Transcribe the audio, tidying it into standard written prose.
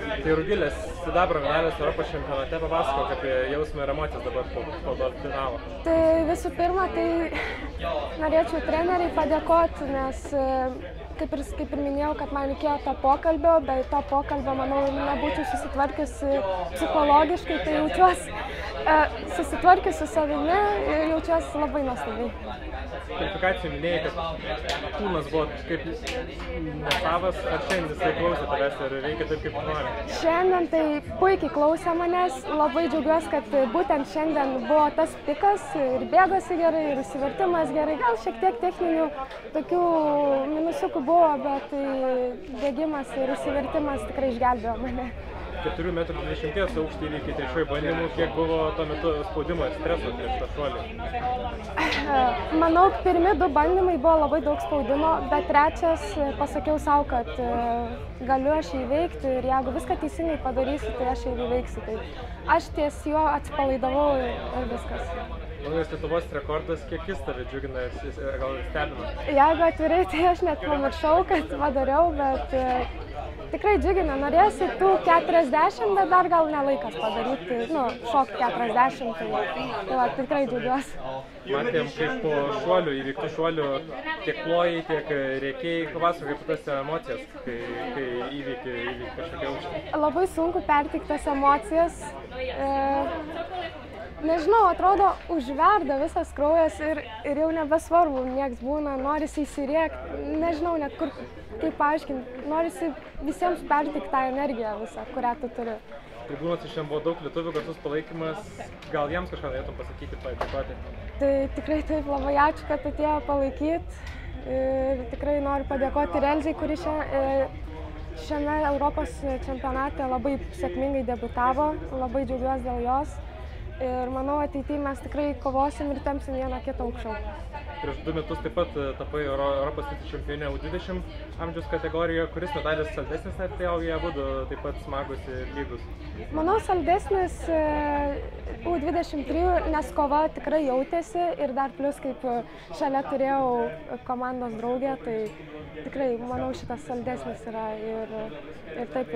Tai Rugilės sidabro medalis Europos čempionate, papasakok apie jausmą ir emocijas dabar po to finalo. Tai visų pirma, tai norėčiau treneriai padėkoti, nes kaip ir minėjau, kad man reikėjo to pokalbio, bet to pokalbio, manau, nebūčiau susitvarkiusi psichologiškai, tai jaučiuosi susitvarkiusi su savimi ir jaučiuosi labai nuostabiai. Kvalifikacijų minėjai, kad kūnas buvo kaip nesavas, ar šiandien jisai klausė tavęs ir veikia taip, kaip nori? Šiandien tai puikiai klausė manęs, labai džiaugiuosi, kad būtent šiandien buvo tas pikas ir bėgosi gerai, ir įsivertimas gerai, gal šiek tiek techninių tokių minusiukų buvo, bet bėgimas ir įsivertimas tikrai išgelbėjo mane. 4,20 m aukštį įveikė trečiųjų bandymų, kiek buvo tuo metu spaudimo ir streso prieš tą šuolį? Manau, pirmi 2 bandymai buvo labai daug spaudimo, bet trečias pasakiau savo, kad galiu aš įveikti ir jeigu viską teisingai padarysiu, tai aš įveiksiu. Tai aš ties juo atsipalaidavau ir viskas. Naujas Lietuvos rekordas, kiek jis tave džiugina ir gal stebina? Jeigu atvirai, tai aš net pamiršau, kad padariau, bet tikrai džiugina. Norėsiu tų 40, bet dar gal nelaikas padaryti, šokti 40, tai tikrai džiugiuosi. Matėm, kaip po šuolių, įvyktų šuolių, tiek plojai, tiek rėkėjai, papasakok apie tas emocijas, kai įvyki kažkokią aukštį. Labai sunku perteikti tas emocijas. Nežinau, atrodo, užverda visas kraujas ir jau nebesvarbu, nieks būna, norisi įsirėkti, nežinau net kaip paaiškinti, norisi visiems perteikti tą energiją visą, kurią tu turi. Tribūnose šiandien buvo daug lietuvių, garsus palaikymas, gal jiems kažką norėtum pasakyti, padėkoti? Tai tikrai taip, labai ačiū, kad atėjo palaikyti ir tikrai noriu padėkoti Elzei, kuri šiame Europos čempionate labai sėkmingai debiutavo, labai džiaugiuosi dėl jos. Ir manau, ateityje mes tikrai kovosim ir tempsim vieną kitą aukščiau. Prieš 2 metus taip pat tapai Europos čempionė U20 amžiaus kategorijoje. Kuris medalis saldesnis, ar tai jie abudu taip pat smagus ir lygus? Manau, saldesnis U23, nes kova tikrai jautėsi ir dar plus kaip šalia turėjau komandos draugę, tai tikrai manau šitas saldesnis yra ir taip.